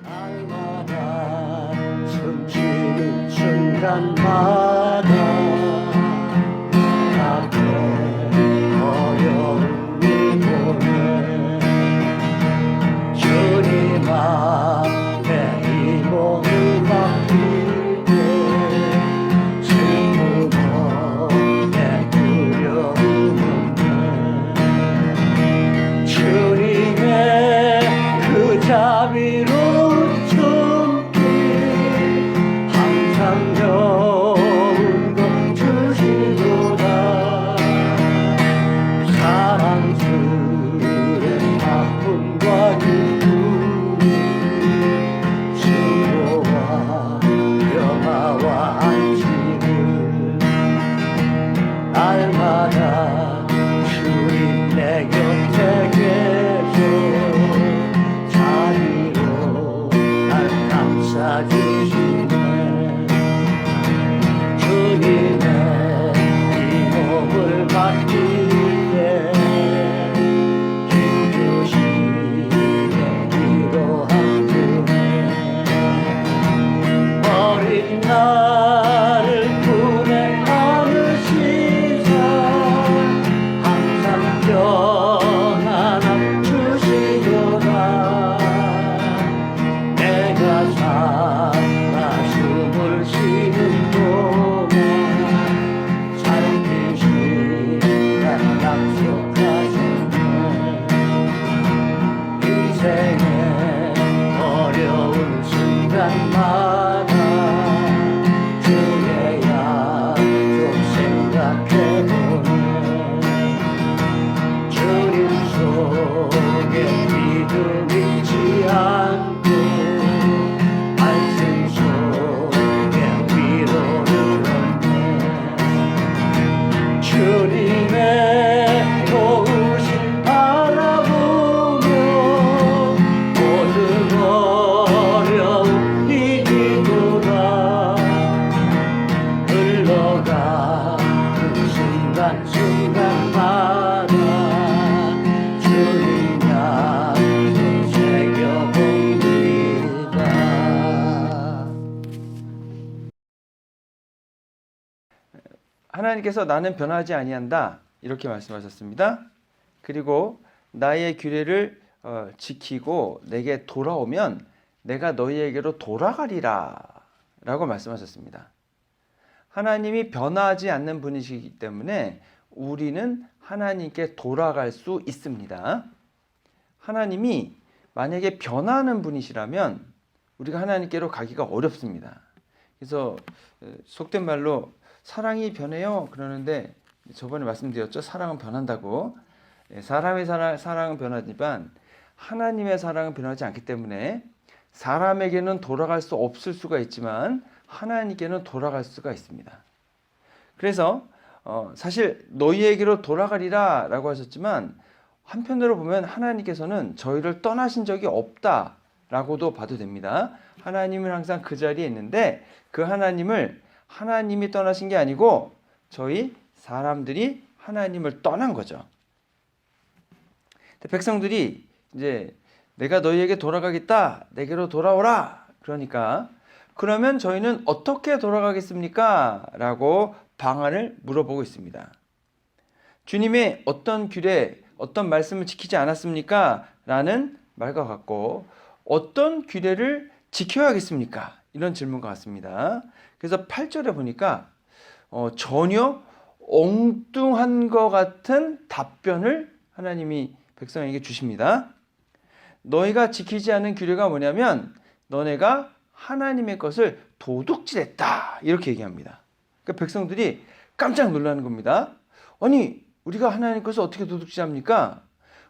날마다 숨쉬는 순간마다 앞에 어려움이 보네. 주님 앞에 이 몸을 맡기고 슬픔 없네 두려움 없네. 주님의 그 자비로운 손길 항상 좋은 것 주시도다. 사랑스레 아픔과 기쁨 수고와 평화와 안식을 날마다 주님 내 곁에 계셔 자비로 날 감싸주시네. 주님의 이 몸을 맡길 때 힘주시네 위로함 주네. 어린 나를 품에 안으시사 항상 편안함 주시도다. 내가 살아 숨을 쉬는 동안 살피시라 약속하셨네. 인생의 어려운 순간마다 주의 약속 생각해보네. 주님 속에 믿음 잃지 않고 말씀 속에 위로를 얻네. 주님의 도우심 바라보며 모든 어려움 이기도다. 흘러가는 순간순간마다 주님 약속 새겨봅니다. 하나님께서 나는 변하지 아니한다 이렇게 말씀하셨습니다. 그리고 나의 규례를 지키고 내게 돌아오면 내가 너희에게로 돌아가리라 라고 말씀하셨습니다. 하나님이 변하지 않는 분이시기 때문에 우리는 하나님께 돌아갈 수 있습니다. 하나님이 만약에 변하는 분이시라면 우리가 하나님께로 가기가 어렵습니다. 그래서 속된 말로 사랑이 변해요 그러는데 저번에 말씀드렸죠. 사랑은 변한다고. 사람의 사랑은 변하지만 하나님의 사랑은 변하지 않기 때문에 사람에게는 돌아갈 수 없을 수가 있지만 하나님께는 돌아갈 수가 있습니다. 그래서 사실 너희에게로 돌아가리라 라고 하셨지만 한편으로 보면 하나님께서는 저희를 떠나신 적이 없다 라고도 봐도 됩니다. 하나님은 항상 그 자리에 있는데 그 하나님이 떠나신 게 아니고 저희 사람들이 하나님을 떠난 거죠. 백성들이 이제 내가 너희에게 돌아가겠다, 내게로 돌아오라. 그러면 저희는 어떻게 돌아가겠습니까? 라고 방안을 물어보고 있습니다. 주님의 어떤 규례, 어떤 말씀을 지키지 않았습니까? 라는 말과 같고 어떤 규례를 지켜야겠습니까? 이런 질문과 같습니다. 그래서 8절에 보니까 전혀 엉뚱한 것 같은 답변을 하나님이 백성에게 주십니다. 너희가 지키지 않은 규례가 뭐냐면 너네가 하나님의 것을 도둑질했다 이렇게 얘기합니다. 그러니까 백성들이 깜짝 놀라는 겁니다. 아니 우리가 하나님 것을 어떻게 도둑질합니까?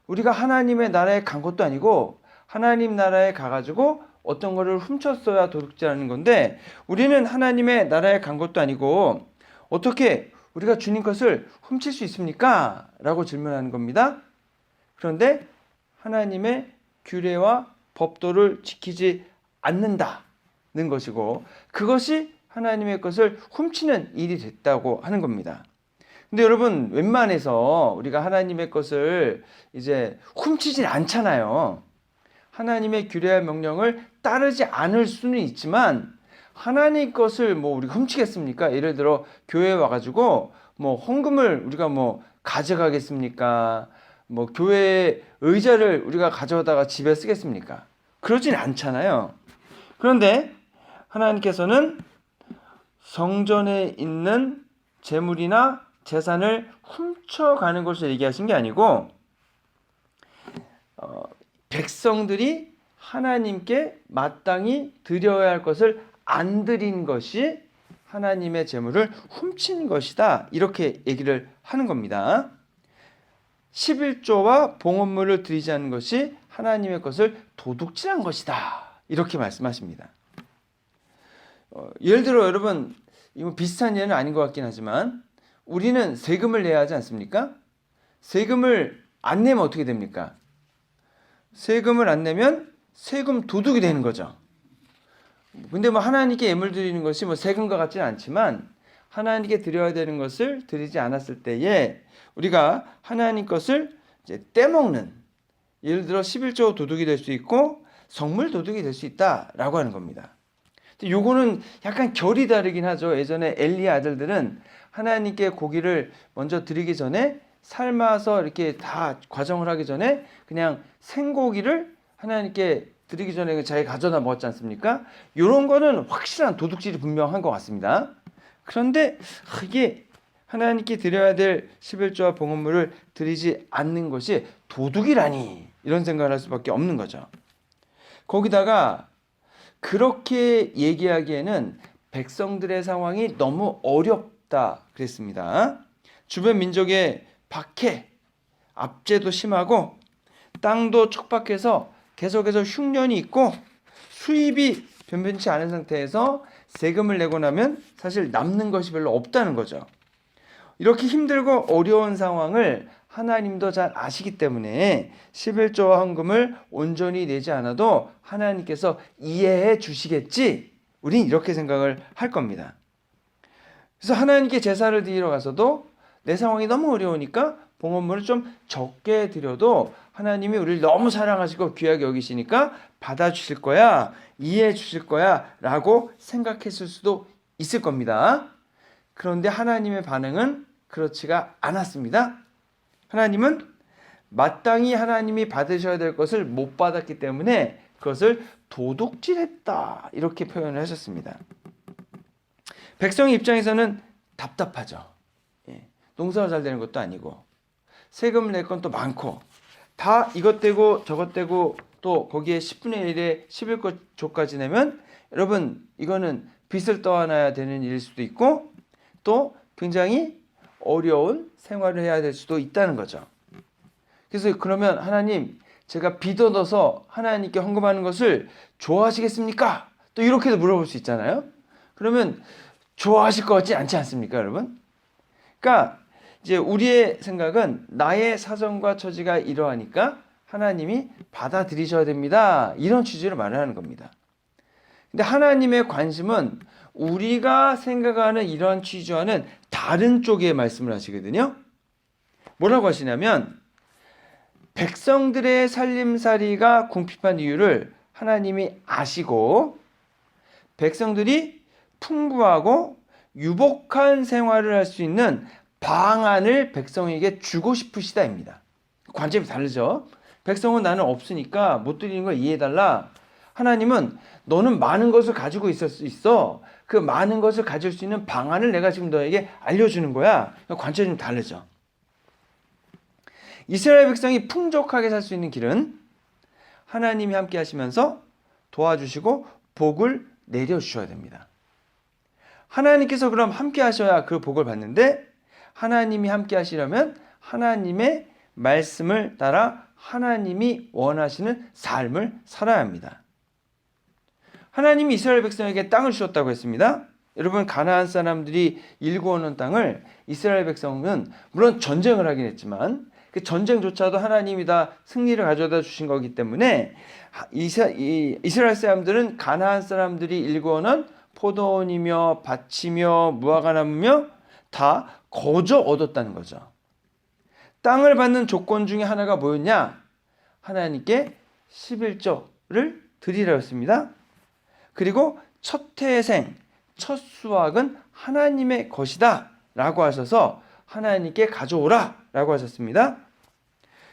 우리가 하나님의 나라에 간 것도 아니고 하나님 나라에 가가지고 어떤 거를 훔쳤어야 도둑질하는 건데 우리는 하나님의 나라에 간 것도 아니고 어떻게 우리가 주님 것을 훔칠 수 있습니까? 라고 질문하는 겁니다. 그런데 하나님의 규례와 법도를 지키지 않는다는 것이고 그것이 하나님의 것을 훔치는 일이 됐다고 하는 겁니다. 근데 여러분 웬만해서 우리가 하나님의 것을 이제 훔치진 않잖아요. 하나님의 규례와 명령을 따르지 않을 수는 있지만 하나님 것을 뭐 우리가 훔치겠습니까? 예를 들어 교회에 와가지고 뭐 헌금을 우리가 뭐 가져가겠습니까? 뭐 교회 의자를 우리가 가져다가 집에 쓰겠습니까? 그러진 않잖아요. 그런데 하나님께서는 성전에 있는 재물이나 재산을 훔쳐가는 것을 얘기하신 게 아니고 백성들이 하나님께 마땅히 드려야 할 것을 안 드린 것이 하나님의 재물을 훔친 것이다. 이렇게 얘기를 하는 겁니다. 11조와 봉헌물을 드리지 않는 것이 하나님의 것을 도둑질한 것이다. 이렇게 말씀하십니다. 예를 들어 여러분, 이거 비슷한 예는 아닌 것 같긴 하지만 우리는 세금을 내야 하지 않습니까? 세금을 안 내면 어떻게 됩니까? 세금을 안 내면 세금 도둑이 되는 거죠. 근데 뭐 하나님께 예물 드리는 것이 뭐 세금과 같지는 않지만 하나님께 드려야 되는 것을 드리지 않았을 때에 우리가 하나님 것을 이제 떼먹는, 예를 들어 11조 도둑이 될 수 있고 성물 도둑이 될 수 있다라고 하는 겁니다. 근데 요거는 약간 결이 다르긴 하죠. 예전에 엘리의 아들들은 하나님께 고기를 먼저 드리기 전에 삶아서 이렇게 다 과정을 하기 전에 그냥 생고기를 하나님께 드리기 전에 자기 가져다 먹었지 않습니까? 이런 거는 확실한 도둑질이 분명한 것 같습니다. 그런데 이게 하나님께 드려야 될 11조와 봉헌물을 드리지 않는 것이 도둑이라니, 이런 생각을 할 수밖에 없는 거죠. 거기다가 그렇게 얘기하기에는 백성들의 상황이 너무 어렵다 그랬습니다. 주변 민족의 박해, 압제도 심하고 땅도 척박해서 계속해서 흉년이 있고 수입이 변변치 않은 상태에서 세금을 내고 나면 사실 남는 것이 별로 없다는 거죠. 이렇게 힘들고 어려운 상황을 하나님도 잘 아시기 때문에 11조와 헌금을 온전히 내지 않아도 하나님께서 이해해 주시겠지, 우린 이렇게 생각을 할 겁니다. 그래서 하나님께 제사를 드리러 가서도 내 상황이 너무 어려우니까 봉헌물을 좀 적게 드려도 하나님이 우리를 너무 사랑하시고 귀하게 여기시니까 받아주실 거야, 이해해 주실 거야 라고 생각했을 수도 있을 겁니다. 그런데 하나님의 반응은 그렇지가 않았습니다. 하나님은 마땅히 하나님이 받으셔야 될 것을 못 받았기 때문에 그것을 도둑질했다, 이렇게 표현을 하셨습니다. 백성 입장에서는 답답하죠. 농사가 잘 되는 것도 아니고 세금을 낼 건 또 많고 다 이것 떼고 저것 떼고 또 거기에 10분의 1에 11조까지 내면 여러분 이거는 빚을 떠안아야 되는 일일 수도 있고 또 굉장히 어려운 생활을 해야 될 수도 있다는 거죠. 그래서 그러면 하나님, 제가 빚 얻어서 하나님께 헌금하는 것을 좋아하시겠습니까? 또 이렇게도 물어볼 수 있잖아요. 그러면 좋아하실 것 같지 않지 않습니까, 여러분? 그러니까 이제 우리의 생각은 나의 사정과 처지가 이러하니까 하나님이 받아들이셔야 됩니다, 이런 취지로 말을 하는 겁니다. 근데 하나님의 관심은 우리가 생각하는 이런 취지와는 다른 쪽의 말씀을 하시거든요. 뭐라고 하시냐면 백성들의 살림살이가 궁핍한 이유를 하나님이 아시고 백성들이 풍부하고 유복한 생활을 할 수 있는 방안을 백성에게 주고 싶으시다입니다. 관점이 다르죠. 백성은 나는 없으니까 못 드리는 걸 이해해달라. 하나님은 너는 많은 것을 가지고 있을 수 있어. 그 많은 것을 가질 수 있는 방안을 내가 지금 너에게 알려주는 거야. 관점이 좀 다르죠. 이스라엘 백성이 풍족하게 살 수 있는 길은 하나님이 함께 하시면서 도와주시고 복을 내려주셔야 됩니다. 하나님께서 그럼 함께 하셔야 그 복을 받는데 하나님이 함께 하시려면 하나님의 말씀을 따라 하나님이 원하시는 삶을 살아야 합니다. 하나님이 이스라엘 백성에게 땅을 주셨다고 했습니다. 여러분, 가나안 사람들이 일구어놓은 땅을 이스라엘 백성은 물론 전쟁을 하긴 했지만 그 전쟁조차도 하나님이 다 승리를 가져다 주신 거기 때문에 이스라엘 사람들은 가나안 사람들이 일구어놓은 포도원이며 밭이며 무화과나무며 다 거저 얻었다는 거죠. 땅을 받는 조건 중에 하나가 뭐였냐? 하나님께 11조를 드리라 했습니다. 그리고 첫 태생, 첫 수확은 하나님의 것이다 라고 하셔서 하나님께 가져오라 라고 하셨습니다.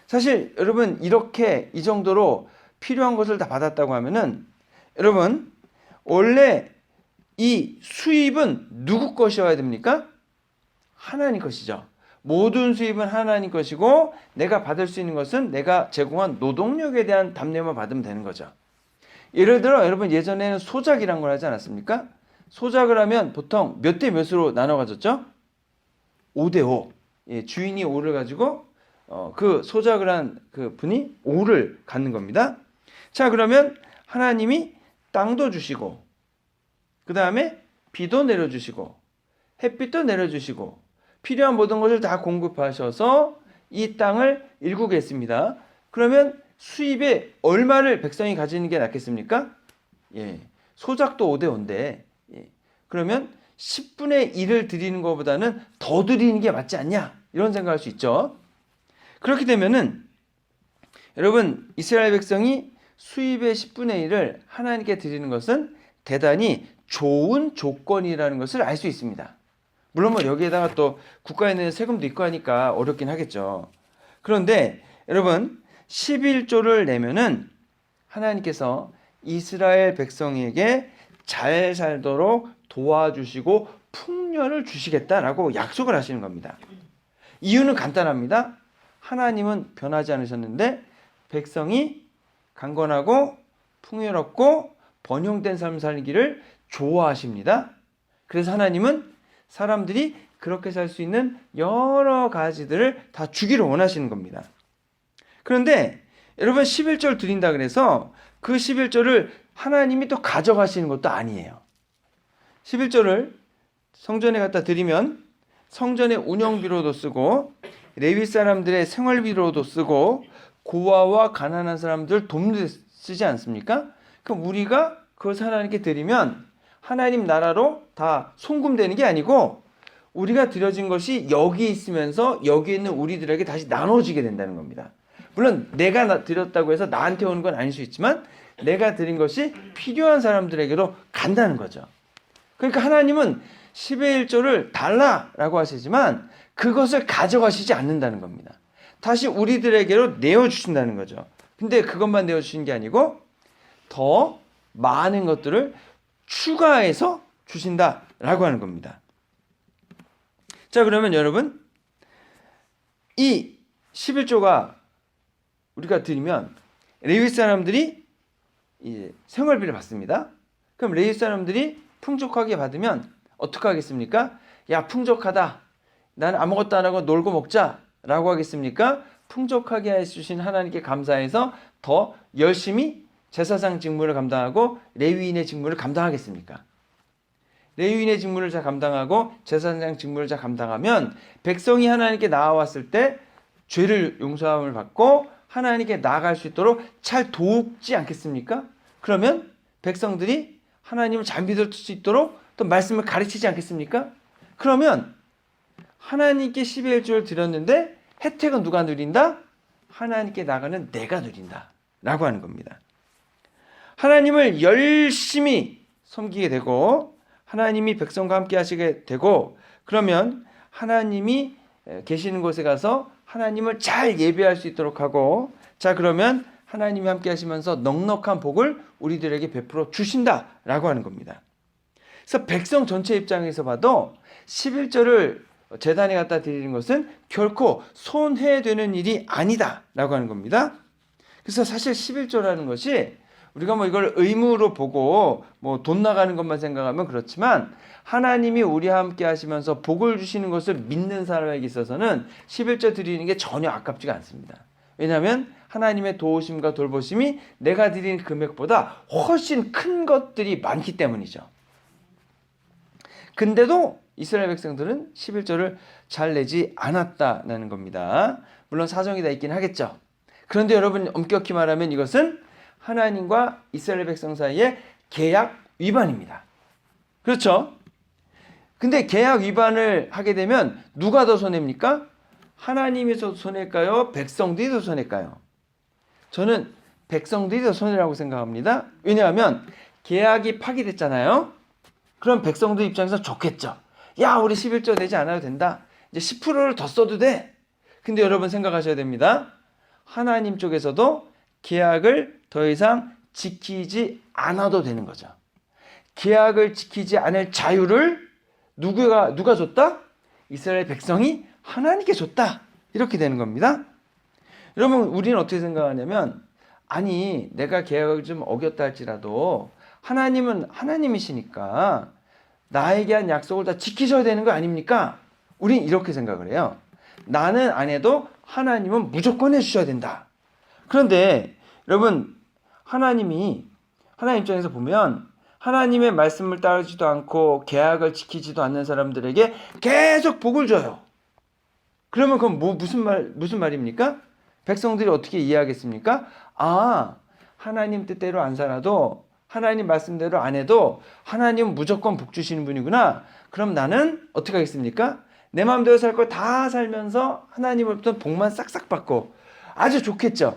사실 여러분 이렇게 이 정도로 필요한 것을 다 받았다고 하면은 여러분 원래 이 수입은 누구 것이어야 됩니까? 하나님 것이죠. 모든 수입은 하나님 것이고 내가 받을 수 있는 것은 내가 제공한 노동력에 대한 답례만 받으면 되는 거죠. 예를 들어 여러분 예전에는 소작이란 걸 하지 않았습니까? 소작을 하면 보통 몇 대 몇으로 나눠 가졌죠? 5대5. 예, 주인이 5를 가지고 그 소작을 한 그 분이 5를 갖는 겁니다. 자, 그러면 하나님이 땅도 주시고 그 다음에 비도 내려주시고 햇빛도 내려주시고 필요한 모든 것을 다 공급하셔서 이 땅을 일구게 했습니다. 그러면 수입에 얼마를 백성이 가지는 게 낫겠습니까? 예, 소작도 5대5인데 그러면 10분의 1을 드리는 것보다는 더 드리는 게 맞지 않냐? 이런 생각할 수 있죠. 그렇게 되면은 여러분 이스라엘 백성이 수입의 10분의 1을 하나님께 드리는 것은 대단히 좋은 조건이라는 것을 알 수 있습니다. 물론 뭐 여기에다가 또 국가에는 세금도 있고 하니까 어렵긴 하겠죠. 그런데 여러분 11조를 내면은 하나님께서 이스라엘 백성에게 잘 살도록 도와주시고 풍년을 주시겠다라고 약속을 하시는 겁니다. 이유는 간단합니다. 하나님은 변하지 않으셨는데 백성이 강건하고 풍요롭고 번영된 삶 살기를 좋아하십니다. 그래서 하나님은 사람들이 그렇게 살 수 있는 여러 가지들을 다 주기를 원하시는 겁니다. 그런데 여러분 11조를 드린다 그래서 그 11조를 하나님이 또 가져가시는 것도 아니에요. 11조를 성전에 갖다 드리면 성전의 운영비로도 쓰고 레위 사람들의 생활비로도 쓰고 고아와 가난한 사람들 돕는 데 쓰지 않습니까? 그럼 우리가 그것을 하나님께 드리면 하나님 나라로 다 송금되는 게 아니고 우리가 드려진 것이 여기 있으면서 여기 있는 우리들에게 다시 나눠지게 된다는 겁니다. 물론 내가 드렸다고 해서 나한테 오는 건 아닐 수 있지만 내가 드린 것이 필요한 사람들에게로 간다는 거죠. 그러니까 하나님은 10의 1조를 달라라고 하시지만 그것을 가져가시지 않는다는 겁니다. 다시 우리들에게로 내어주신다는 거죠. 근데 그것만 내어주시는 게 아니고 더 많은 것들을 추가해서 주신다라고 하는 겁니다. 자, 그러면 여러분 이 11조가 우리가 드리면 레위 사람들이 이제 생활비를 받습니다. 그럼 레위 사람들이 풍족하게 받으면 어떻게 하겠습니까? 야, 풍족하다. 나는 아무것도 안 하고 놀고 먹자라고 하겠습니까? 풍족하게 해주신 하나님께 감사해서 더 열심히 제사장 직무를 감당하고 레위인의 직무를 감당하겠습니까? 레위인의 직무를 잘 감당하고 제사장 직무를 잘 감당하면 백성이 하나님께 나아왔을 때 죄를 용서함을 받고 하나님께 나아갈 수 있도록 잘 돕지 않겠습니까? 그러면 백성들이 하나님을 잘 믿을 수 있도록 또 말씀을 가르치지 않겠습니까? 그러면 하나님께 10의 1조를 드렸는데 혜택은 누가 누린다? 하나님께 나가는 내가 누린다 라고 하는 겁니다. 하나님을 열심히 섬기게 되고 하나님이 백성과 함께 하시게 되고 그러면 하나님이 계시는 곳에 가서 하나님을 잘 예배할 수 있도록 하고 자 그러면 하나님이 함께 하시면서 넉넉한 복을 우리들에게 베풀어 주신다라고 하는 겁니다. 그래서 백성 전체 입장에서 봐도 11조를 제단에 갖다 드리는 것은 결코 손해되는 일이 아니다라고 하는 겁니다. 그래서 사실 11조라는 것이 우리가 뭐 이걸 의무로 보고 뭐 돈 나가는 것만 생각하면 그렇지만 하나님이 우리와 함께 하시면서 복을 주시는 것을 믿는 사람에게 있어서는 11조 드리는 게 전혀 아깝지가 않습니다. 왜냐하면 하나님의 도우심과 돌보심이 내가 드린 금액보다 훨씬 큰 것들이 많기 때문이죠. 근데도 이스라엘 백성들은 11조를 잘 내지 않았다는 겁니다. 물론 사정이 다 있긴 하겠죠. 그런데 여러분 엄격히 말하면 이것은 하나님과 이스라엘 백성 사이의 계약 위반입니다. 그렇죠? 근데 계약 위반을 하게 되면 누가 더 손해입니까? 하나님이 더 손해일까요? 백성들이 더 손해일까요? 저는 백성들이 더 손해라고 생각합니다. 왜냐하면 계약이 파기됐잖아요. 그럼 백성들 입장에서 좋겠죠. 야, 우리 11조 내지 않아도 된다. 이제 10%를 더 써도 돼. 근데 여러분 생각하셔야 됩니다. 하나님 쪽에서도 계약을 더 이상 지키지 않아도 되는 거죠. 계약을 지키지 않을 자유를 누가 줬다? 이스라엘 백성이 하나님께 줬다. 이렇게 되는 겁니다. 여러분, 우리는 어떻게 생각하냐면, 아니, 내가 계약을 좀 어겼다 할지라도 하나님은 하나님이시니까 나에게 한 약속을 다 지키셔야 되는 거 아닙니까? 우린 이렇게 생각을 해요. 나는 안 해도 하나님은 무조건 해주셔야 된다. 그런데 여러분, 하나님 입장에서 보면 하나님의 말씀을 따르지도 않고 계약을 지키지도 않는 사람들에게 계속 복을 줘요. 그러면 그건 무슨 말입니까? 백성들이 어떻게 이해하겠습니까? 아, 하나님 뜻대로 안 살아도, 하나님 말씀대로 안 해도 하나님은 무조건 복 주시는 분이구나. 그럼 나는 어떻게 하겠습니까? 내 마음대로 살 거 다 살면서 하나님으로부터 복만 싹싹 받고 아주 좋겠죠.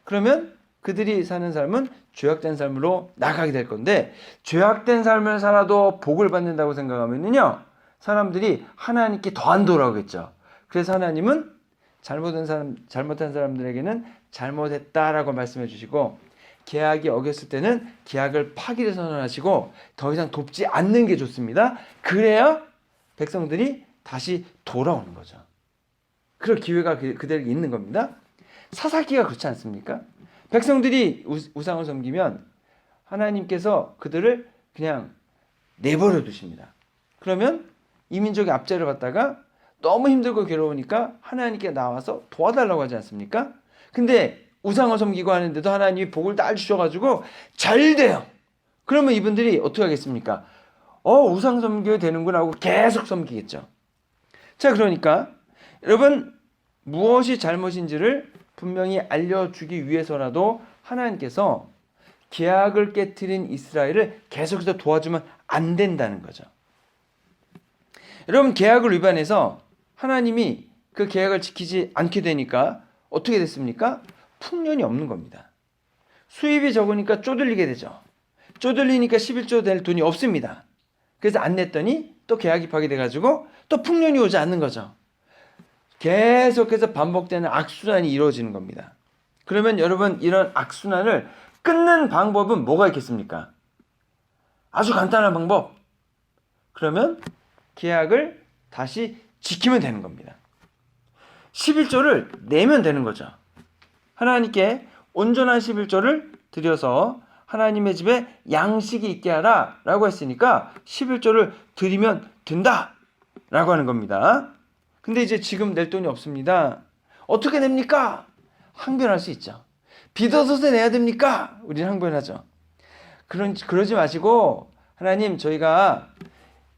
그러면 그들이 사는 삶은 죄악된 삶으로 나가게 될 건데, 죄악된 삶을 살아도 복을 받는다고 생각하면요, 사람들이 하나님께 더 안 돌아오겠죠. 그래서 하나님은 잘못한 사람들에게는 잘못했다라고 말씀해 주시고, 계약이 어겼을 때는 계약을 파기를 선언하시고 더 이상 돕지 않는 게 좋습니다. 그래야 백성들이 다시 돌아오는 거죠. 그럴 기회가 그들에게 있는 겁니다. 사사기가 그렇지 않습니까? 백성들이 우상을 섬기면 하나님께서 그들을 그냥 내버려 두십니다. 그러면 이 민족의 압제를 받다가 너무 힘들고 괴로우니까 하나님께 나와서 도와달라고 하지 않습니까? 근데 우상을 섬기고 하는데도 하나님이 복을 다 주셔가지고 잘 돼요. 그러면 이분들이 어떻게 하겠습니까? 우상 섬겨야 되는구나 하고 계속 섬기겠죠. 자, 그러니까 여러분, 무엇이 잘못인지를 분명히 알려주기 위해서라도 하나님께서 계약을 깨트린 이스라엘을 계속해서 도와주면 안 된다는 거죠. 여러분, 계약을 위반해서 하나님이 그 계약을 지키지 않게 되니까 어떻게 됐습니까? 풍년이 없는 겁니다. 수입이 적으니까 쪼들리게 되죠. 쪼들리니까 11조 될 돈이 없습니다. 그래서 안 냈더니 또 계약이 파기돼가지고 또 풍년이 오지 않는 거죠. 계속해서 반복되는 악순환이 이루어지는 겁니다. 그러면 여러분, 이런 악순환을 끊는 방법은 뭐가 있겠습니까? 아주 간단한 방법. 그러면 계약을 다시 지키면 되는 겁니다. 11조를 내면 되는 거죠. 하나님께 온전한 11조를 드려서 하나님의 집에 양식이 있게 하라 라고 했으니까 11조를 드리면 된다 라고 하는 겁니다. 근데 이제 지금 낼 돈이 없습니다. 어떻게 냅니까? 항변할 수 있죠. 빚어서 내야 됩니까? 우리는 항변하죠. 그러지 마시고, 하나님, 저희가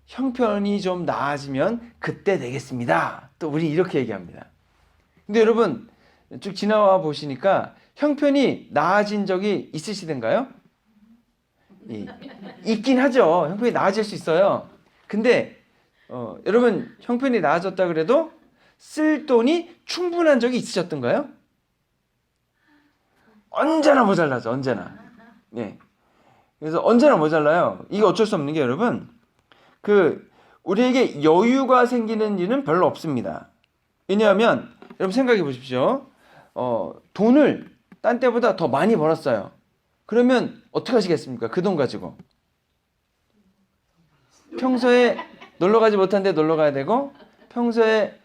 형편이 좀 나아지면 그때 내겠습니다. 또 우리 이렇게 얘기합니다. 근데 여러분, 쭉 지나와 보시니까 형편이 나아진 적이 있으시던가요? 있긴 하죠. 형편이 나아질 수 있어요. 근데 여러분, 형편이 나아졌다 그래도 쓸 돈이 충분한 적이 있으셨던가요? 언제나 모자라죠. 언제나. 네. 그래서 언제나 모자라요. 이게 어쩔 수 없는 게, 여러분, 우리에게 여유가 생기는 일은 별로 없습니다. 왜냐하면 여러분 생각해 보십시오. 돈을 딴 때보다 더 많이 벌었어요. 그러면 어떻게 하시겠습니까? 그 돈 가지고 평소에 놀러 가지 못한 데 놀러 가야 되고, 평소에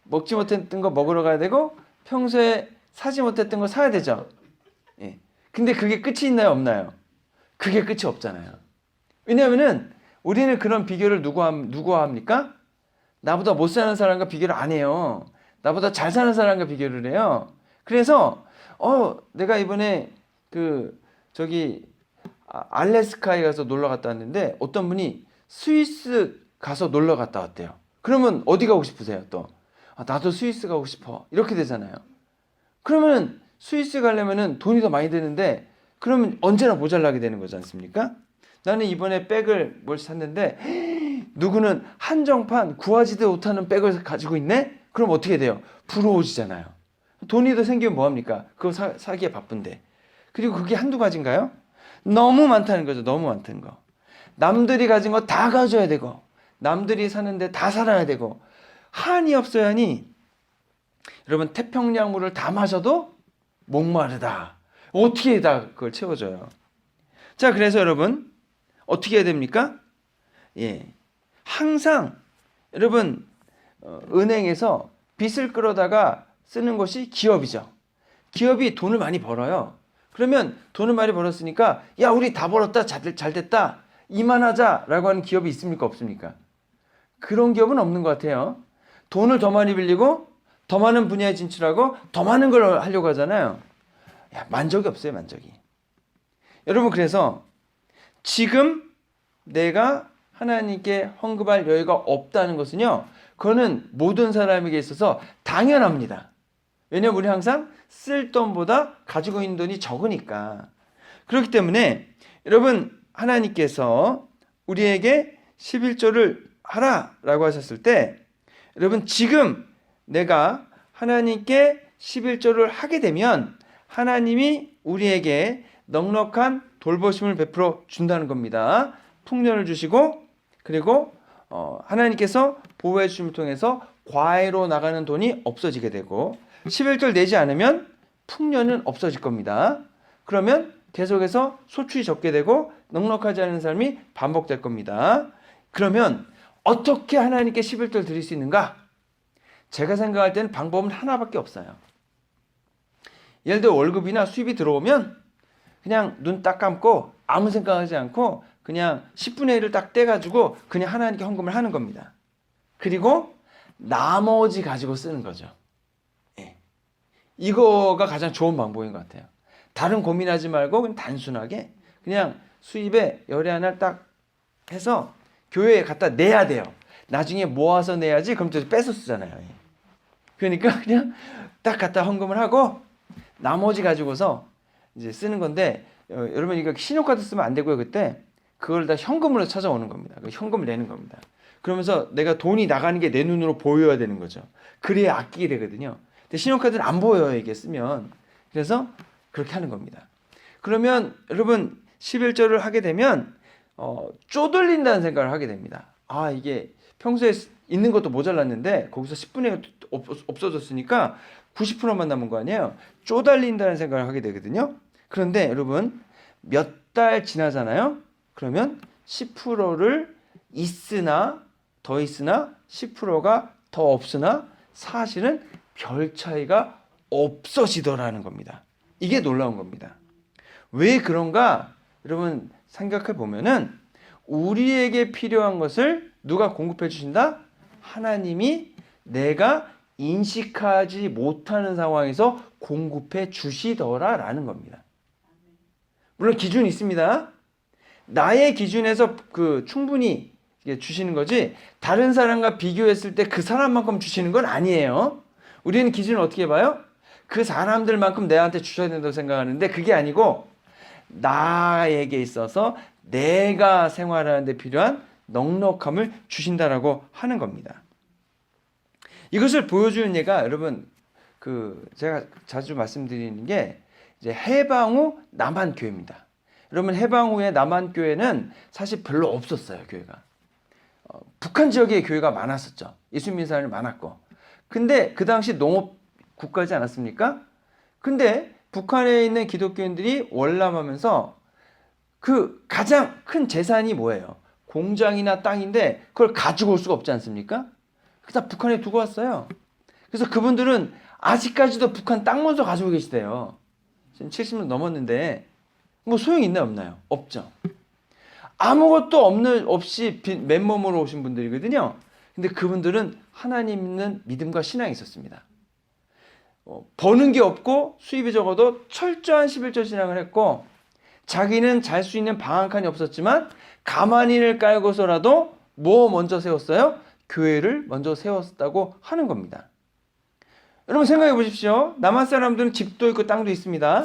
먹지 못했던 거 먹으러 가야 되고, 평소에 사지 못했던 거 사야 되죠. 예. 근데 그게 끝이 있나요, 없나요? 그게 끝이 없잖아요. 왜냐하면은 우리는 그런 비교를 누구와 합니까? 나보다 못 사는 사람과 비교를 안 해요. 나보다 잘 사는 사람과 비교를 해요. 그래서 내가 이번에 알래스카에 가서 놀러 갔다 왔는데 어떤 분이 스위스 가서 놀러 갔다 왔대요. 그러면 어디 가고 싶으세요? 또 나도 스위스 가고 싶어. 이렇게 되잖아요. 그러면 스위스 가려면은 돈이 더 많이 드는데, 그러면 언제나 모자라게 되는 거지 않습니까? 나는 이번에 백을 샀는데 누구는 한정판 구하지도 못하는 백을 가지고 있네? 그럼 어떻게 돼요? 부러워지잖아요. 돈이 더 생기면 뭐합니까? 그거 사기에 바쁜데. 그리고 그게 한두 가지인가요? 너무 많다는 거죠. 너무 많다는 거. 남들이 가진 거 다 가져야 되고 남들이 사는데 다 살아야 되고 한이 없어야 하니 여러분 태평양물을 다 마셔도 목마르다. 어떻게 다 그걸 채워줘요? 자, 그래서 여러분 어떻게 해야 됩니까? 예, 항상 여러분 은행에서 빚을 끌어다가 쓰는 것이 기업이죠. 기업이 돈을 많이 벌어요. 그러면 돈을 많이 벌었으니까 야 우리 다 벌었다 잘 됐다 이만하자라고 하는 기업이 있습니까 없습니까? 그런 기업은 없는 것 같아요. 돈을 더 많이 빌리고 더 많은 분야에 진출하고 더 많은 걸 하려고 하잖아요. 야, 만족이 없어요. 만족이. 여러분 그래서 지금 내가 하나님께 헌금할 여유가 없다는 것은요. 그거는 모든 사람에게 있어서 당연합니다. 왜냐하면 우리 항상 쓸 돈보다 가지고 있는 돈이 적으니까. 그렇기 때문에 여러분 하나님께서 우리에게 11조를 하라라고 하셨을 때 여러분 지금 내가 하나님께 11조를 하게 되면 하나님이 우리에게 넉넉한 돌보심을 베풀어 준다는 겁니다. 풍년을 주시고 그리고 하나님께서 보호해 주심을 통해서 과외로 나가는 돈이 없어지게 되고 11조를 내지 않으면 풍년은 없어질 겁니다. 그러면 계속해서 소출이 적게 되고 넉넉하지 않은 삶이 반복될 겁니다. 그러면 어떻게 하나님께 11조를 드릴 수 있는가? 제가 생각할 때는 방법은 하나밖에 없어요. 예를 들어 월급이나 수입이 들어오면 그냥 눈 딱 감고 아무 생각하지 않고 그냥 10분의 1을 딱 떼가지고 그냥 하나님께 헌금을 하는 겁니다. 그리고 나머지 가지고 쓰는 거죠. 예. 이거가 가장 좋은 방법인 것 같아요. 다른 고민하지 말고 그냥 단순하게 그냥 수입에 열에 하나를 딱 해서 교회에 갖다 내야 돼요. 나중에 모아서 내야지 그럼 또 뺏어 쓰잖아요. 예. 그러니까 그냥 딱 갖다 헌금을 하고 나머지 가지고서 이제 쓰는 건데 여러분 이거 신용카드 쓰면 안 되고요. 그때 그걸 다 현금으로 찾아오는 겁니다. 현금을 내는 겁니다. 그러면서 내가 돈이 나가는 게 내 눈으로 보여야 되는 거죠. 그래야 아끼게 되거든요. 근데 신용카드는 안 보여요. 이게 쓰면. 그래서 그렇게 하는 겁니다. 그러면 여러분 11조를 하게 되면 쪼들린다는 생각을 하게 됩니다. 아 이게 평소에 있는 것도 모자랐는데 거기서 10분의 1 없어졌으니까 90%만 남은 거 아니에요. 쪼달린다는 생각을 하게 되거든요. 그런데 여러분 몇 달 지나잖아요. 그러면 10%를 있으나 더 있으나 10%가 더 없으나 사실은 별 차이가 없어지더라는 겁니다. 이게 놀라운 겁니다. 왜 그런가? 여러분 생각해 보면은 우리에게 필요한 것을 누가 공급해 주신다? 하나님이 내가 인식하지 못하는 상황에서 공급해 주시더라라는 겁니다. 물론 기준이 있습니다. 나의 기준에서 충분히 주시는 거지 다른 사람과 비교했을 때 그 사람만큼 주시는 건 아니에요. 우리는 기준을 어떻게 봐요? 그 사람들만큼 내한테 주셔야 된다고 생각하는데 그게 아니고 나에게 있어서 내가 생활하는 데 필요한 넉넉함을 주신다라고 하는 겁니다. 이것을 보여주는 예가 여러분 제가 자주 말씀드리는 게 이제 해방 후 남한교회입니다. 여러분 해방 후에 남한교회는 사실 별로 없었어요. 교회가 북한 지역에 교회가 많았었죠. 예수 믿는 사람이 많았고 근데 그 당시 농업 국가지 않았습니까? 근데 북한에 있는 기독교인들이 월남하면서 그 가장 큰 재산이 뭐예요? 공장이나 땅인데 그걸 가지고 올 수가 없지 않습니까? 그래서 북한에 두고 왔어요. 그래서 그분들은 아직까지도 북한 땅 먼저 가지고 계시대요. 지금 70년 넘었는데 뭐 소용이 있나요 없나요? 없죠. 아무것도 없이 맨몸으로 오신 분들이거든요. 근데 그분들은 하나님 있는 믿음과 신앙이 있었습니다. 버는 게 없고 수입이 적어도 철저한 11조 신앙을 했고 자기는 잘 수 있는 방 한 칸이 없었지만 가마니를 깔고서라도 뭐 먼저 세웠어요? 교회를 먼저 세웠다고 하는 겁니다. 여러분 생각해 보십시오. 남한 사람들은 집도 있고 땅도 있습니다.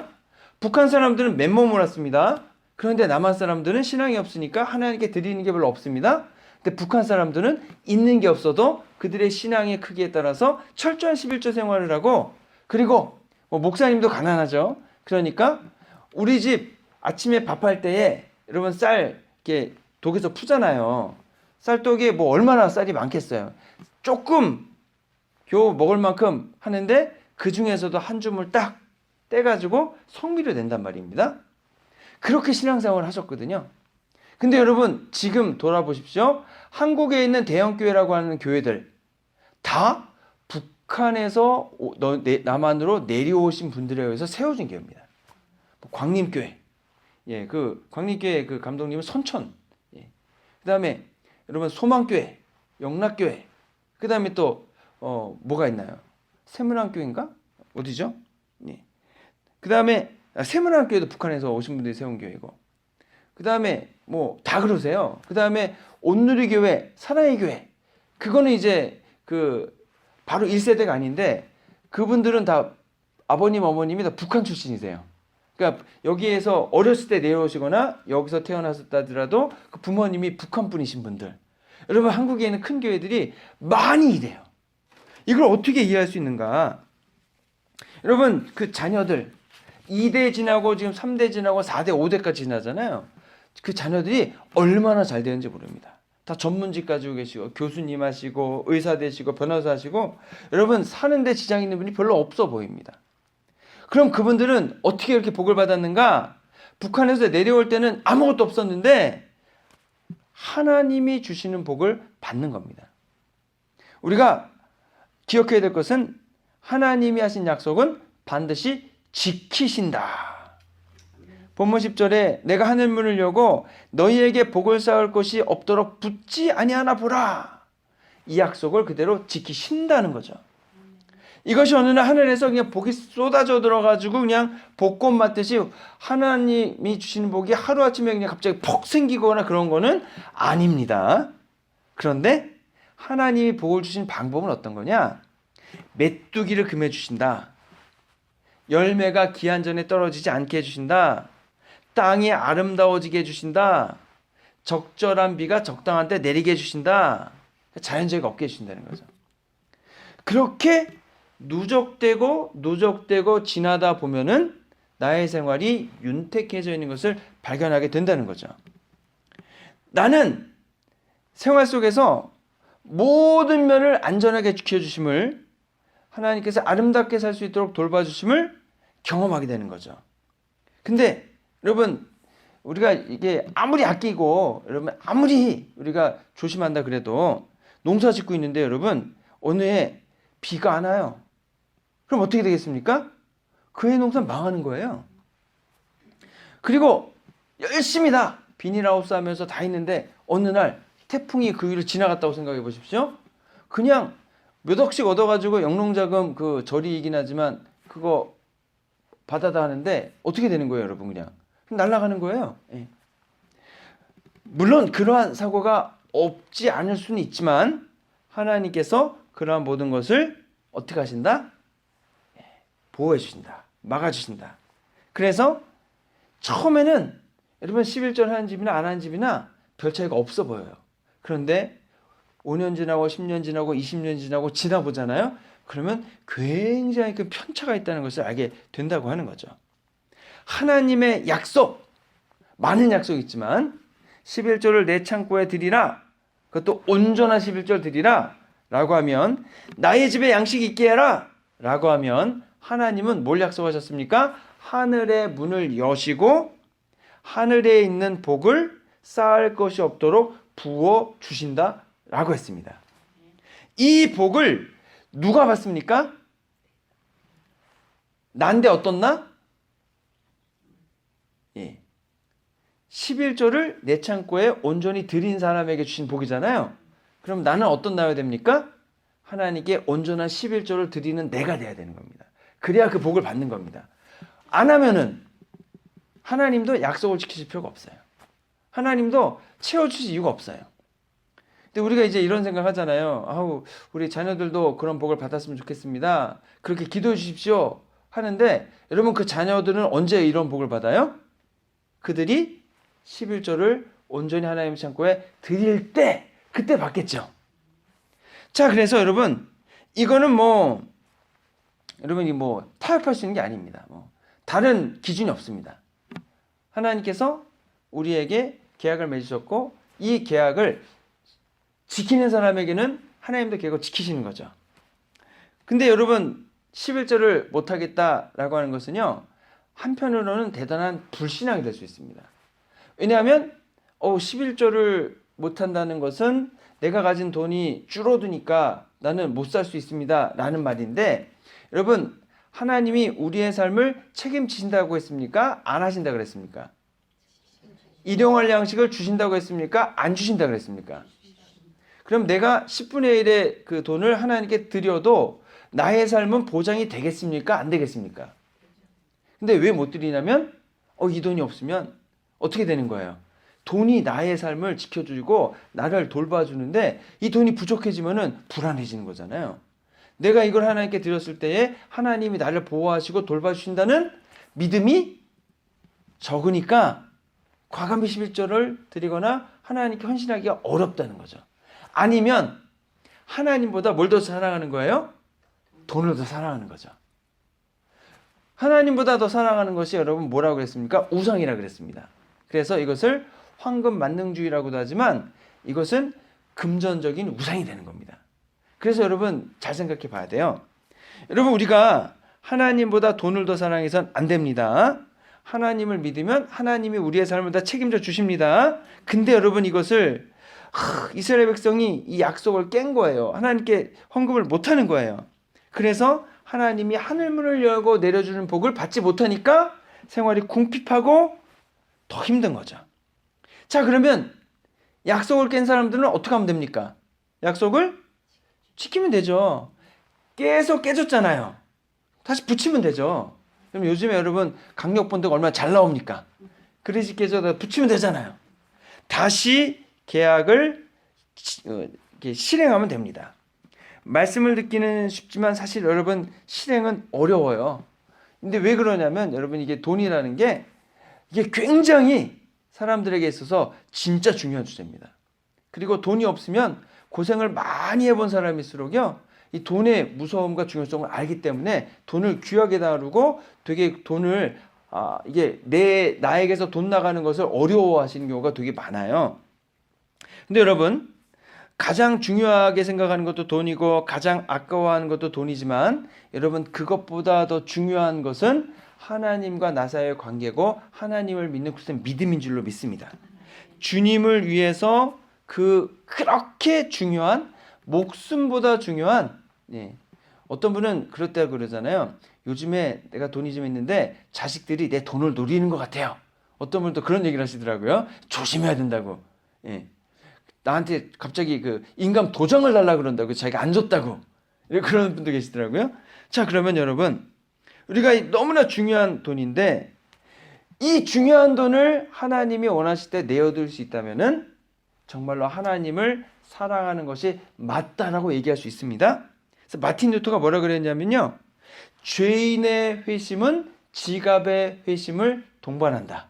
북한 사람들은 맨몸으로 왔습니다. 그런데 남한 사람들은 신앙이 없으니까 하나님께 드리는 게 별로 없습니다. 근데 북한 사람들은 있는 게 없어도 그들의 신앙의 크기에 따라서 철저한 11조 생활을 하고 그리고 목사님도 가난하죠. 그러니까 우리 집 아침에 밥할 때에 여러분 쌀 이렇게 독에서 푸잖아요. 쌀독에 뭐 얼마나 쌀이 많겠어요. 조금 요 먹을 만큼 하는데 그 중에서도 한 줌을 딱 떼가지고 성미를 낸단 말입니다. 그렇게 신앙생활을 하셨거든요. 근데 여러분 지금 돌아보십시오. 한국에 있는 대형교회라고 하는 교회들 다 북한에서 남한으로 내려오신 분들에 의해서 세워진 교회입니다. 광림교회, 예, 그 광림교회 그 감독님은 선천, 예. 그다음에 여러분 소망교회, 영락교회, 그다음에 또 뭐가 있나요? 세문안교회인가? 어디죠? 예. 그다음에 세문안교회도 북한에서 오신 분들이 세운 교회고, 그다음에 뭐 다 그러세요. 그다음에 온누리교회, 사랑의 교회, 그거는 이제 그 바로 1세대가 아닌데 그분들은 다 아버님 어머님이 다 북한 출신이세요. 그러니까 여기에서 어렸을 때 내려오시거나 여기서 태어났었다 하더라도 그 부모님이 북한 분이신 분들. 여러분 한국에 있는 큰 교회들이 많이 이래요. 이걸 어떻게 이해할 수 있는가? 여러분 그 자녀들 2대 지나고 지금 3대 지나고 4대 5대까지 지나잖아요. 그 자녀들이 얼마나 잘 되는지 모릅니다. 다 전문직 가지고 계시고 교수님 하시고 의사 되시고 변호사 하시고 여러분 사는데 지장 있는 분이 별로 없어 보입니다. 그럼 그분들은 어떻게 이렇게 복을 받았는가? 북한에서 내려올 때는 아무것도 없었는데 하나님이 주시는 복을 받는 겁니다. 우리가 기억해야 될 것은 하나님이 하신 약속은 반드시 지키신다. 본문 10절에 내가 하늘문을 여고 너희에게 복을 쌓을 것이 없도록 붙지 아니하나 보라. 이 약속을 그대로 지키신다는 거죠. 이것이 어느 날 하늘에서 그냥 복이 쏟아져 들어가지고 그냥 복꽃 맞듯이 하나님이 주시는 복이 하루아침에 그냥 갑자기 퍽 생기거나 그런 거는 아닙니다. 그런데 하나님이 복을 주신 방법은 어떤 거냐? 메뚜기를 금해 주신다. 열매가 기한 전에 떨어지지 않게 해주신다. 땅이 아름다워지게 해주신다. 적절한 비가 적당한 때 내리게 해주신다. 자연재해가 없게 해주신다는 거죠. 그렇게 누적되고 지나다 보면은 나의 생활이 윤택해져 있는 것을 발견하게 된다는 거죠. 나는 생활 속에서 모든 면을 안전하게 지켜주심을, 하나님께서 아름답게 살 수 있도록 돌봐주심을 경험하게 되는 거죠. 근데 여러분 우리가 이게 아무리 아끼고 여러분 아무리 우리가 조심한다 그래도 농사 짓고 있는데 여러분 어느 해 비가 안 와요. 그럼 어떻게 되겠습니까? 그 해 농사 망하는 거예요. 그리고 열심히 다 비닐하우스 하면서 다 했는데 어느 날 태풍이 그 위를 지나갔다고 생각해 보십시오. 그냥 몇 억씩 얻어가지고 영농자금 그 절이이긴 하지만 그거 받아다 하는데 어떻게 되는 거예요, 여러분? 그냥 날아가는 거예요. 예. 물론 그러한 사고가 없지 않을 수는 있지만 하나님께서 그러한 모든 것을 어떻게 하신다? 보호해 주신다. 막아 주신다. 그래서 처음에는 여러분 11절 하는 집이나 안 하는 집이나 별 차이가 없어 보여요. 그런데 5년 지나고 10년 지나고 20년 지나고 지나보잖아요. 그러면 굉장히 큰 편차가 있다는 것을 알게 된다고 하는 거죠. 하나님의 약속, 많은 약속이 있지만 11조를 내 창고에 드리라. 그것도 온전한 11절 드리라. 라고 하면 나의 집에 양식이 있게 해라. 라고 하면 하나님은 뭘 약속하셨습니까? 하늘의 문을 여시고 하늘에 있는 복을 쌓을 것이 없도록 부어 주신다. 라고 했습니다. 이 복을 누가 받습니까? 난데 어떤 나? 예. 11조를 내 창고에 온전히 드린 사람에게 주신 복이잖아요. 그럼 나는 어떤 나야 됩니까? 하나님께 온전한 11조를 드리는 내가 돼야 되는 겁니다. 그래야 그 복을 받는 겁니다. 안 하면은 하나님도 약속을 지키실 필요가 없어요. 하나님도 채워주실 이유가 없어요. 근데 우리가 이제 이런 생각 하잖아요. 아우, 우리 자녀들도 그런 복을 받았으면 좋겠습니다. 그렇게 기도해 주십시오. 하는데 여러분 그 자녀들은 언제 이런 복을 받아요? 그들이 11조를 온전히 하나님의 창고에 드릴 때 그때 받겠죠. 자, 그래서 여러분 이거는 뭐 여러분이 뭐 타협할 수 있는 게 아닙니다. 뭐 다른 기준이 없습니다. 하나님께서 우리에게 계약을 맺으셨고 이 계약을 지키는 사람에게는 하나님도 계약을 지키시는 거죠. 근데 여러분 11절을 못하겠다라고 하는 것은요. 한편으로는 대단한 불신앙이 될 수 있습니다. 왜냐하면 11절을 못한다는 것은 내가 가진 돈이 줄어드니까 나는 못 살 수 있습니다 라는 말인데 여러분 하나님이 우리의 삶을 책임지신다고 했습니까? 안 하신다고 그랬습니까? 일용할 양식을 주신다고 했습니까? 안 주신다고 그랬습니까? 그럼 내가 10분의 1의 그 돈을 하나님께 드려도 나의 삶은 보장이 되겠습니까? 안 되겠습니까? 근데 왜 못 드리냐면 이 돈이 없으면 어떻게 되는 거예요? 돈이 나의 삶을 지켜주고 나를 돌봐주는데 이 돈이 부족해지면은 불안해지는 거잖아요. 내가 이걸 하나님께 드렸을 때에 하나님이 나를 보호하시고 돌봐주신다는 믿음이 적으니까 과감히 11절을 드리거나 하나님께 헌신하기가 어렵다는 거죠. 아니면 하나님보다 뭘 더 사랑하는 거예요? 돈을 더 사랑하는 거죠. 하나님보다 더 사랑하는 것이 여러분 뭐라고 그랬습니까? 우상이라고 그랬습니다. 그래서 이것을 황금 만능주의라고도 하지만 이것은 금전적인 우상이 되는 겁니다. 그래서 여러분 잘 생각해 봐야 돼요. 여러분 우리가 하나님보다 돈을 더 사랑해서는 안 됩니다. 하나님을 믿으면 하나님이 우리의 삶을 다 책임져 주십니다. 근데 여러분 이것을 이스라엘 백성이 이 약속을 깬 거예요. 하나님께 헌금을 못하는 거예요. 그래서 하나님이 하늘문을 열고 내려주는 복을 받지 못하니까 생활이 궁핍하고 더 힘든 거죠. 자 그러면 약속을 깬 사람들은 어떻게 하면 됩니까? 약속을 지키면 되죠. 깨서 깨졌잖아요. 다시 붙이면 되죠. 그럼 요즘에 여러분 강력본드가 얼마나 잘 나옵니까? 그릇이 깨져서 붙이면 되잖아요. 다시 계약을 실행하면 됩니다. 말씀을 듣기는 쉽지만 사실 여러분 실행은 어려워요. 근데 왜 그러냐면 여러분 이게 돈이라는 게 이게 굉장히 사람들에게 있어서 진짜 중요한 주제입니다. 그리고 돈이 없으면 고생을 많이 해본 사람일수록요 이 돈의 무서움과 중요성을 알기 때문에 돈을 귀하게 다루고 되게 돈을 이게 나에게서 돈 나가는 것을 어려워하시는 경우가 되게 많아요. 근데 여러분 가장 중요하게 생각하는 것도 돈이고 가장 아까워하는 것도 돈이지만 여러분 그것보다 더 중요한 것은 하나님과 나 사이의 관계고 하나님을 믿는 그것은 믿음인 줄로 믿습니다. 주님을 위해서 그렇게 중요한 목숨보다 중요한 어떤 분은 그렇다고 그러잖아요. 요즘에 내가 돈이 좀 있는데 자식들이 내 돈을 노리는 것 같아요. 어떤 분은 또 그런 얘기를 하시더라고요. 조심해야 된다고. 나한테 갑자기 인감 도장을 달라 그런다고 자기가 안 줬다고 그런 분도 계시더라고요. 자 그러면 여러분 우리가 너무나 중요한 돈인데 이 중요한 돈을 하나님이 원하실 때 내어둘 수 있다면은 정말로 하나님을 사랑하는 것이 맞다라고 얘기할 수 있습니다. 그래서 마틴 루터가 뭐라 그랬냐면요. 죄인의 회심은 지갑의 회심을 동반한다.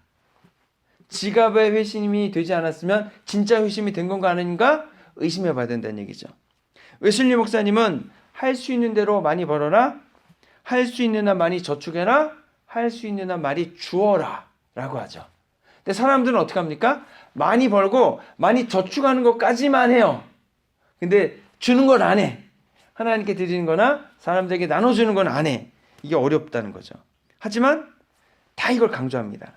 지갑의 회심이 되지 않았으면 진짜 회심이 된 건가 아닌가 의심해 봐야 된다는 얘기죠. 웨슬리 목사님은 할 수 있는 대로 많이 벌어라. 할 수 있는 한 많이 저축해라. 할 수 있는 한 많이 주어라 라고 하죠. 근데 사람들은 어떻게 합니까? 많이 벌고 많이 저축하는 것까지만 해요. 근데 주는 건 안 해. 하나님께 드리는 거나 사람들에게 나눠주는 건 안 해. 이게 어렵다는 거죠. 하지만 다 이걸 강조합니다.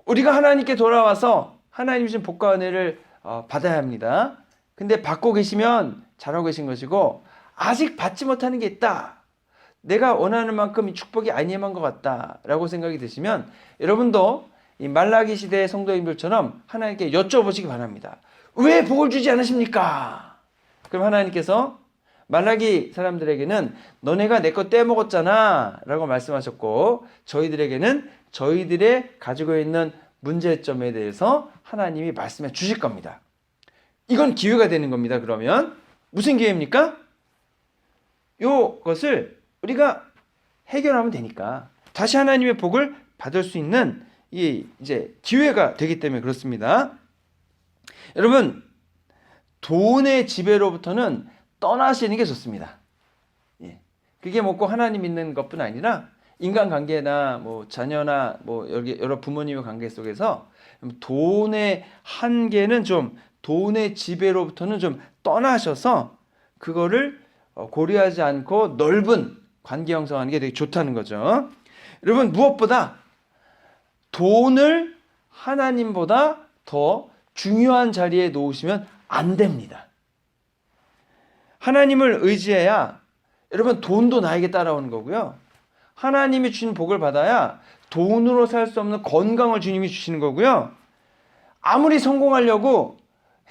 우리가 하나님께 돌아와서 하나님 주신 복과 은혜를 받아야 합니다. 근데 받고 계시면 잘하고 계신 것이고 아직 받지 못하는 게 있다. 내가 원하는 만큼 이 축복이 안 임한 것 같다라고 생각이 드시면 여러분도 이 말라기 시대의 성도님들처럼 하나님께 여쭤보시기 바랍니다. 왜 복을 주지 않으십니까? 그럼 하나님께서 말라기 사람들에게는 너네가 내 거 떼먹었잖아 라고 말씀하셨고 저희들에게는 저희들의 가지고 있는 문제점에 대해서 하나님이 말씀해 주실 겁니다. 이건 기회가 되는 겁니다. 그러면 무슨 기회입니까? 이것을 우리가 해결하면 되니까 다시 하나님의 복을 받을 수 있는 이제 기회가 되기 때문에 그렇습니다. 여러분 돈의 지배로부터는 떠나시는 게 좋습니다. 그게 꼭 하나님 믿는 것뿐 아니라 인간관계나 뭐 자녀나 뭐 여러 부모님의 관계 속에서 돈의 한계는 좀, 돈의 지배로부터는 좀 떠나셔서 그거를 고려하지 않고 넓은 관계 형성하는 게 되게 좋다는 거죠. 여러분, 무엇보다 돈을 하나님보다 더 중요한 자리에 놓으시면 안 됩니다. 하나님을 의지해야 여러분 돈도 나에게 따라오는 거고요. 하나님이 주신 복을 받아야 돈으로 살 수 없는 건강을 주님이 주시는 거고요. 아무리 성공하려고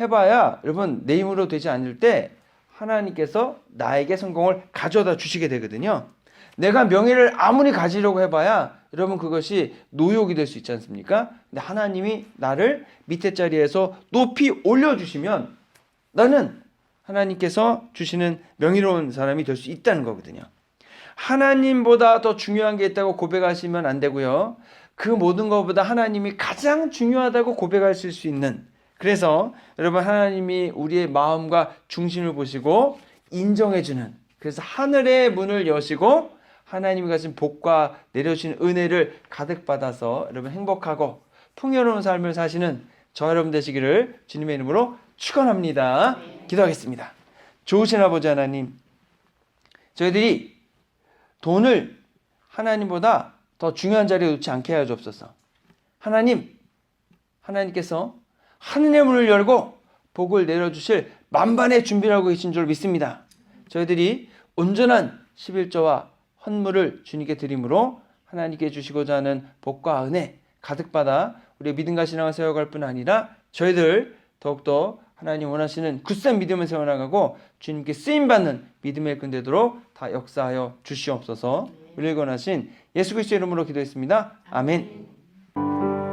해봐야 여러분 내 힘으로 되지 않을 때 하나님께서 나에게 성공을 가져다 주시게 되거든요. 내가 명예를 아무리 가지려고 해봐야 여러분 그것이 노욕이 될 수 있지 않습니까? 근데 하나님이 나를 밑에 자리에서 높이 올려주시면 나는 하나님께서 주시는 명예로운 사람이 될 수 있다는 거거든요. 하나님보다 더 중요한 게 있다고 고백하시면 안 되고요. 그 모든 것보다 하나님이 가장 중요하다고 고백하실 수 있는, 그래서 여러분 하나님이 우리의 마음과 중심을 보시고 인정해주는, 그래서 하늘의 문을 여시고 하나님이 가진 복과 내려주신 은혜를 가득 받아서 여러분 행복하고 풍요로운 삶을 사시는 저 여러분 되시기를 주님의 이름으로 축원합니다. 기도하겠습니다. 좋으신 아버지 하나님, 저희들이 돈을 하나님보다 더 중요한 자리에 놓지 않게 하여 주옵소서. 하나님께서 하늘의 문을 열고 복을 내려주실 만반의 준비를 하고 계신 줄 믿습니다. 저희들이 온전한 11조와 헌물을 주님께 드림으로 하나님께 주시고자 하는 복과 은혜 가득받아 우리의 믿음과 신앙을 세워갈 뿐 아니라 저희들 더욱더 하나님 원하시는 굳센 믿음을 세워나가고 주님께 쓰임받는 믿음의 끈 되도록 다 역사하여 주시옵소서. 우리를 권하신 예수 그리스도의 이름으로 기도했습니다. 아멘.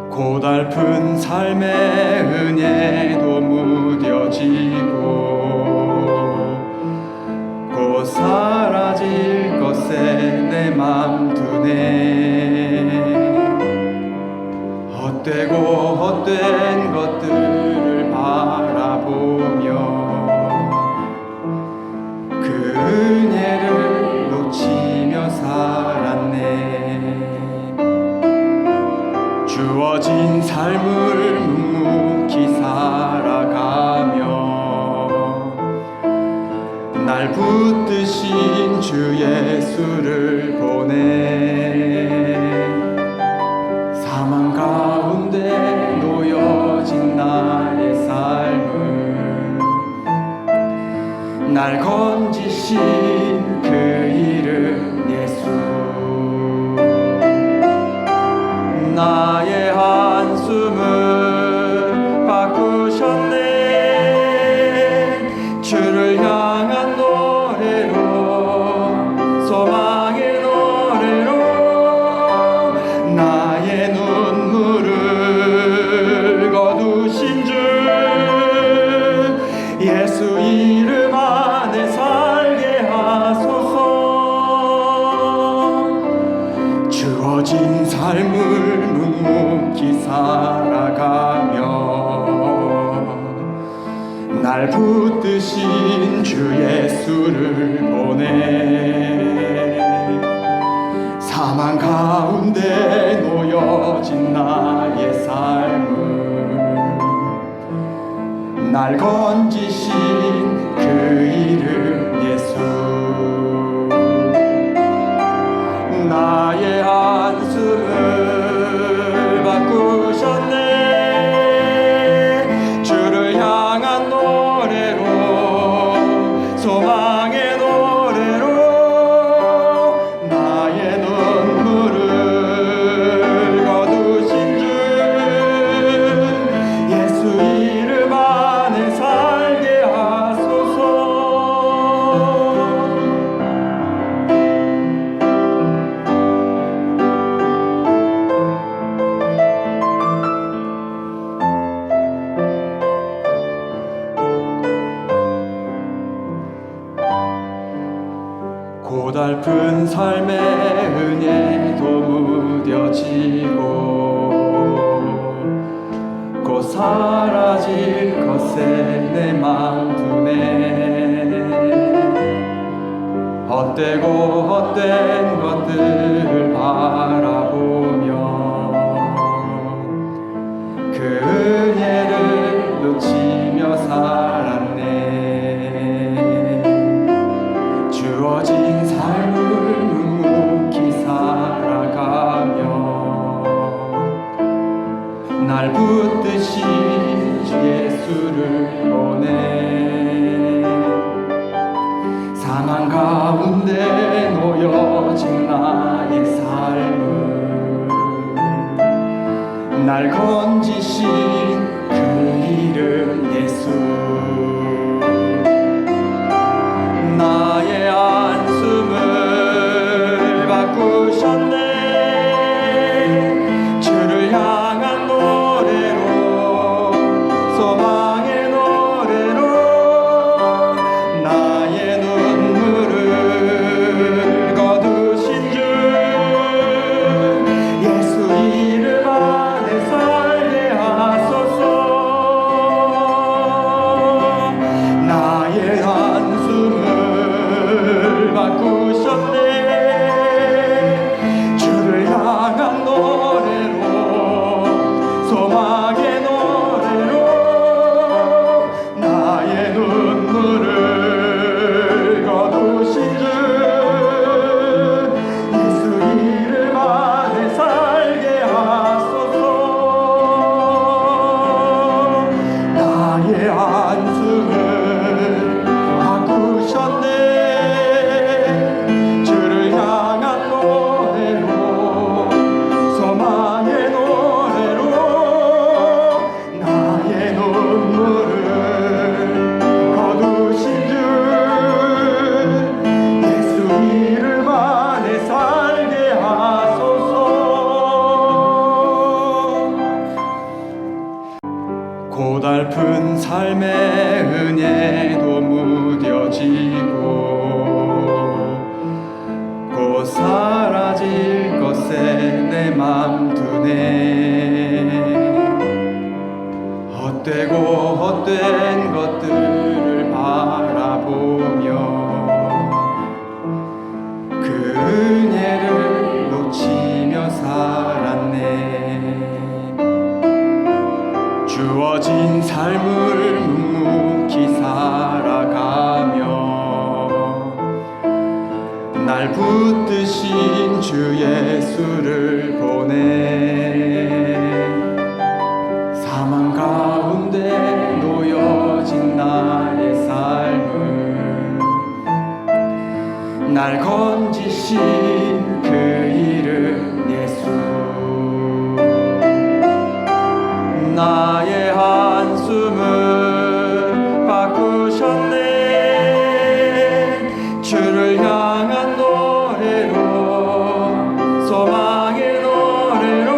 고달픈 삶의 은혜도 무뎌지고 곧 사라질 것에 내 맘 두네. 헛되고 헛된 것들을 바라보며 그 은혜를 놓치며 살았네. 주어진 삶을 묵묵히 살아가며 날 붙드신 주 예수를 보내. 사망 가운데 놓여진 나의 삶을 날 건지신 그 이름 예수. 나의 한숨을 바꾸셨네. 주를 향한 노래로, 소망의 노래로 나의 눈물을 거두신 주 예수 이름 안에 살게 하소서. 주어진 삶을 묵묵히 살아가며 날 붙드신 주 예수를 보내. 사망 가운데 놓여진 나의 삶을 날 건지신 그 이름 예수. 나의 한숨을 바꾸셨네. 주를 향한 노래로, 소망의 노래로 나의 눈물을 거두신 주 예수 이름 안에 살게 하소서. 고달픈 삶의 은혜도 무뎌지고 곧 사라질 것에 내 맘 두네. 헛되고 헛된 것들을 바라보며 그 은혜를 놓치며 살았네. 주어진 삶을 묵묵히 살아가며 날 붙드신 주 예수를 보내 사망 가운데 놓여진 나의 삶을 날 건지신 그 이름 예수. 나의 한숨을 바꾸셨네. 주를 향한 노래로 소망의 노래로 나의 눈물을 거두신 주 예수 이름 안에 살게 하소서. 나의 한숨을 바꾸셨네. 주를 향한 노래로 소망의 노래로 나의 눈물을 거두신 주 예수 이름 안에 살게 하소서. 나의 한숨을 바꾸셨네. 주를 향한 노래로 소망의 노래로 나의 눈물을 거두신 주 예수 이름 안에 살게 하소서. 고달픈 삶의 은혜도 무뎌지고 곧 사라질 것에 내 맘 두네. 헛되고 헛된 것들을 바라보며 그 은혜를 놓치며 살았네. 주어진 삶을 묵묵히 살아가며 날 붙드신 주 예수를 보내 사망 가운데 놓여진 나의 삶을 날 건지신 그 이름 예수. 나의 한숨을 바꾸셨네. 주를 향한 노래로 소망의 노래로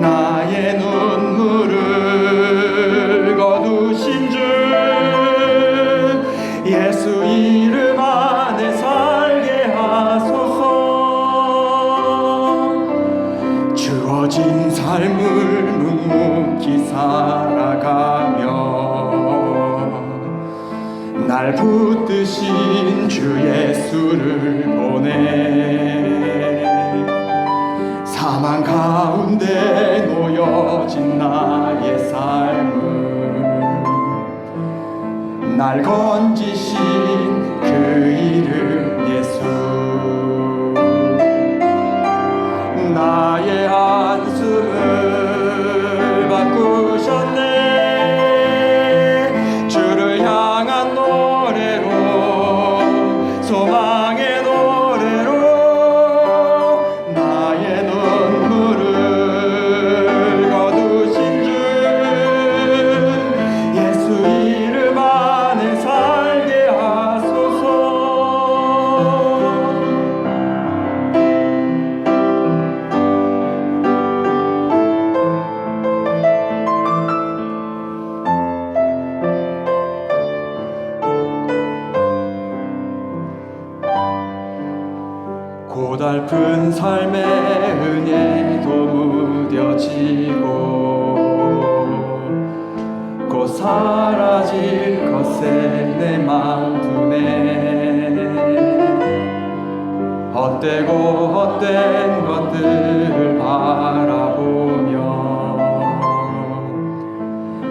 나의 눈물을 거두신 주 예수 이름 안에 살게 하소서. 주어진 삶을 묵묵히 살아가며 날 붙드신 주 예수를 보내 사망 가운데 놓여진 나의 삶을 날 건지신 그 이름 예수. 나의 한숨을 바꾸셨네. 주를 향한 노래로 소망의 노래로 나의 눈물을 거두신 주 예수 이름 안에 살게 하소서. 고달픈 삶의 은혜도 무뎌지고 곧 사라질 것에 내 맘 두네. 헛되고 헛된 것들을 바라보며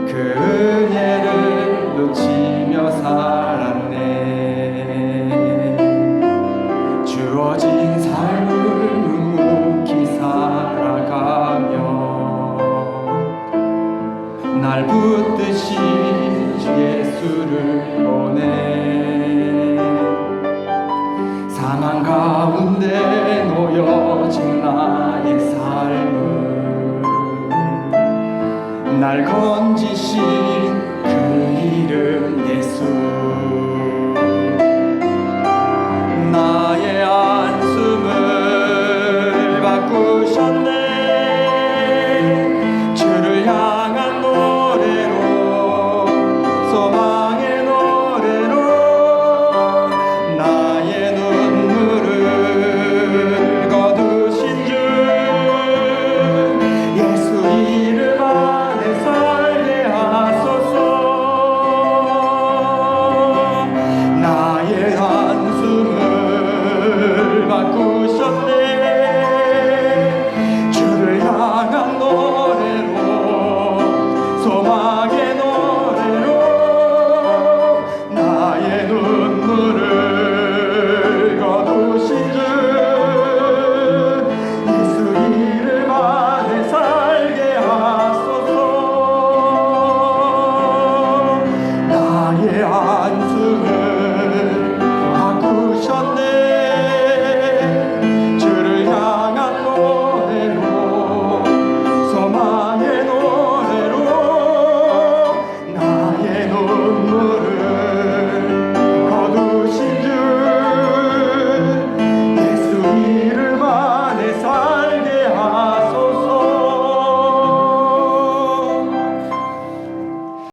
그 은혜를 놓치며 살았네. 주어진 삶을 묵묵히 살아가며 날 붙드신 주 예수를 보내 사망 가운데 놓여진 나의 삶을 날 건지신 그 이름 예수. 나의 안숨을 바꾸셨네. 주를 향한 노래로 소망의 노래로 나의 눈물을 거두신 주 예수 이름 안에 살게 하소서. 나의 한숨을 바꾸셨네. 주를 향한 노래로 소망의